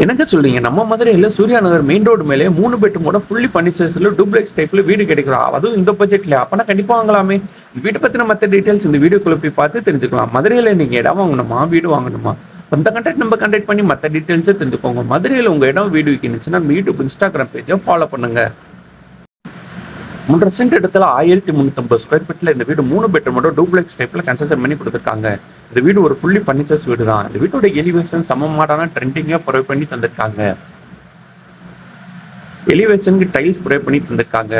என்னங்க சொல்றீங்க? நம்ம மதுரையில சூர்யா நகர் மெயின் ரோடு மேலே 3 பெட்ரூமோட ஃபுல்லி ஃபர்னிச்சர்ஸ்ல டூப்ளெக்ஸ் டைப்ல வீடு கிடைக்கும். அதுவும் இந்த பட்ஜெட்ல. அப்பனா கண்டிப்பா வாங்கலாமே. இந்த வீட்ட பத்தின மத்த டீடைல்ஸ் இந்த வீடியோக்குள்ள போய் பார்த்து தெரிஞ்சுக்கலாம். மதுரையில நீங்க இடம் வாங்கணுமா? வீடு வாங்கணுமா? அந்த கன்டென்ட் நம்ம கண்டக்ட் பண்ணி மத்த டீடைல்ஸ தெரிஞ்சுக்கோங்க. மதுரையில உங்க இடம் வீடு விக்கணுச்சுன்னா நம்ம யூடியூப், இன்ஸ்டாகிராம் பேஜ ஃபாலோ பண்ணுங்க. 3.5 சென்ட் இடத்துல 1350 ஸ்கொயர் ஃபீட்ல இந்த வீடு 3 பெட்ரூமோட டூப்ளெக்ஸ் டைப்ல கன்ஸ்ட்ரக்ஷன் பண்ணி கொடுத்துருக்காங்க. இந்த வீடு ஒரு ஃபுல்லி ஃபர்னிச்சர்ஸ் வீடு தான். இந்த வீட்டோட எலிவேஷன் செம மாடர்னா ட்ரெண்டிங்கா ப்ரொவைட் பண்ணி தந்திருக்காங்க. எலிவேஷனுக்கு டைல்ஸ் ப்ரொவைட் பண்ணி தந்திருக்காங்க.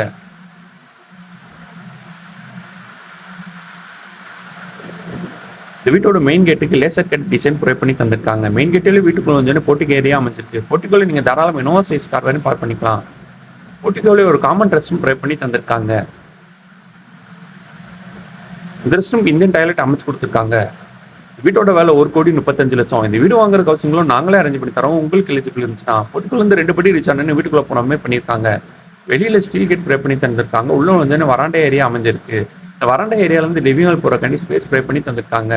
இந்த வீட்டோட மெயின் கேட்டுக்கு லேசர் கட் டிசைன் ப்ரொவைட் பண்ணி தந்திருக்காங்க. மெயின் கேட்டில் வீட்டுக்குள்ள வந்து போர்ட்டிகோ ஏரியா அமைஞ்சிருக்கு. போர்ட்டிகோல நீங்க தாராளம் இனோவா சைஸ் கார் வரையும் பார்க் பண்ணிக்கலாம். போர்ட்டிகோல ஒரு காமன் ரெஸ்ட் ரூம் ப்ரொவைட் பண்ணி தந்திருக்காங்க. இந்த ரெஸ்ட் ரூம் இந்தியன் டாய்லெட் அமைச்சு கொடுத்துருக்காங்க. வீட்டோட வேலை 1,35,00,000. இந்த வீடு வாங்குற ஹவுசிங்களும் நாங்களே அரேஞ்ச் பண்ணி தரோம். உங்களுக்கு எலிஜிபிள் இருந்துச்சுன்னா போர்ட்டிகோல இருந்து 2 படி ரீச் ஆனு வீட்டுக்குள்ள போனாமே பண்ணியிருக்காங்க. வெளியில ஸ்டீல் கேட் ப்ரொவைட் பண்ணி தந்திருக்காங்க. உள்ள வந்து வராண்டா ஏரியா அமைஞ்சிருக்கு. இந்த வராண்டா ஏரியால இருந்து லிவிங் ஹால் போறக்காண்டி ஸ்பேஸ் ப்ரொவைட் பண்ணி தந்திருக்காங்க.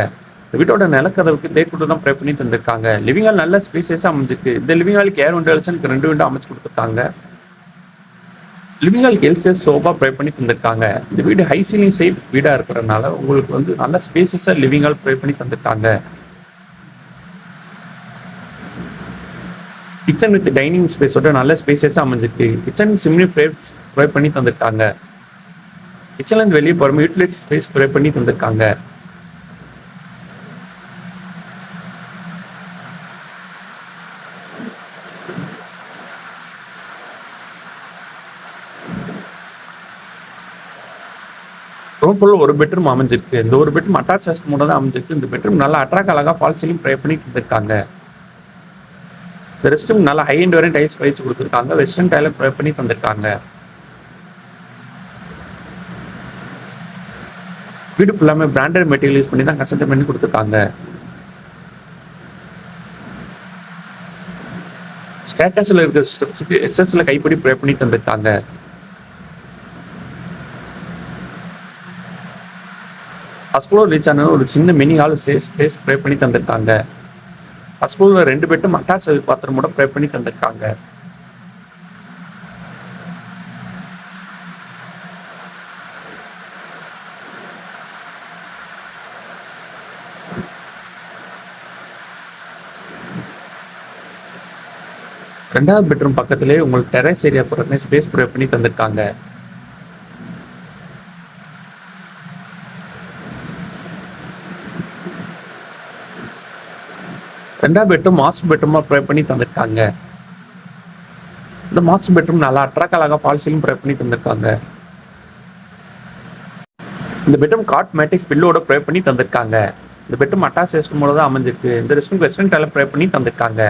இந்த வீட்டோட நிலக்கதவுக்கு தேக்குட்டு தான் ப்ரொவைட் பண்ணி தந்திருக்காங்க. லிவிங் ஹால் நல்ல ஸ்பேசஸா அமைஞ்சிருக்கு. இந்த லிவிங் ஹாலுக்கு ஏர் வென்டிலேஷனுக்கு 2 விண்டோ அமைச்சு கொடுத்துருக்காங்க. லிவிங் ஹாலுக்கு எல்சேஸ் சோஃபா ப்ரொவைட் பண்ணி தந்திருக்காங்க. இந்த வீடு ஹை சீலிங் சைட் வீடா இருக்கிறதுனால உங்களுக்கு வந்து நல்ல ஸ்பேசஸா லிவிங் ஹால் ப்ரொவைட் பண்ணி தந்திருக்காங்க. கிச்சன் வித் டைனிங் ஸ்பேஸோட நல்ல ஸ்பேசஸா அமைஞ்சிருக்கு. கிச்சன் சிம்னி ப்ரொவைட் பண்ணி தந்திருக்காங்க. கிச்சன்ல இருந்து வெளியே போகிற யூட்டிலிட்டி ஸ்பேஸ் ப்ரொவைட் பண்ணி தந்திருக்காங்க. ரூம் ஃபுல்லா ஒரு பெட்ரூம் அமைஞ்சிருக்கு. இந்த ஒரு பெட்ரூம் அட்டாச் சிஸ்டமோட தான் அமைஞ்சிருக்கு. இந்த பெட்ரூம் நல்லா அட்ராக்ட் அழகா ஃபால் சீலிங் ப்ரொவைட் பண்ணி தந்திருக்காங்க. இந்த ரெஸ்ட் ரூம் நல்லா ஹை எண்ட் வரையும் டைல்ஸ் பதிச்சு கொடுத்துருக்காங்க. வெஸ்டர்ன் டைலர் ப்ரொவைட் பண்ணி தந்திருக்காங்க. வீடு ஃபுல்லாமே பிராண்டட் மெட்டீரியல் யூஸ் பண்ணி தான் கன்ஸ்ட்ரக்ஷன் பண்ணி கொடுத்துருக்காங்க. ஸ்டேட்டஸ்ல இருக்கிற ஸ்டெப்ஸுக்கு எஸ்எஸ்ல கைப்படி ப்ரொவைட் பண்ணி தந்திருக்காங்க. ஃபர்ஸ்ட் ஃப்ளோர் ரீச் ஆன ஒரு சின்ன மினி ஹால் ஸ்பேஸ் ப்ரொவைட் பண்ணி தந்திருக்காங்க. ஃபர்ஸ்ட் ஃப்ளோர்ல 2 பெட்ரூம் அட்டாச் பாத்ரூமோட ப்ரொவைட் பண்ணி தந்திருக்காங்க. ரெண்டாவது பெட்ரூம் பக்கத்திலே உங்களுக்கு டெரஸ் ஏரியா போறதுமே ஸ்பேஸ் ப்ரொவைட் பண்ணி தந்திருக்காங்க. ரெண்டாவது பெட்ரூம் மாஸ்டர் பெட்ரூமா ப்ரொவைட் பண்ணி தந்திருக்காங்க. இந்த மாஸ்டர் பெட்ரூம் நல்லா அட்ராக்ட் அழகா ஃபால் சீலிங் ப்ரொவைட் பண்ணி தந்திருக்காங்க. இந்த பெட்ரூம் காட் மேட்ரிக்ஸ் பில்லோட ப்ரொவைட் பண்ணி தந்திருக்காங்க. இந்த பெட்ரூம் அட்டாச் ரெஸ்ட் ரூமோட தான் அமைஞ்சிருக்கு. இந்த rest room western toilet provide பண்ணி தந்திருக்காங்க.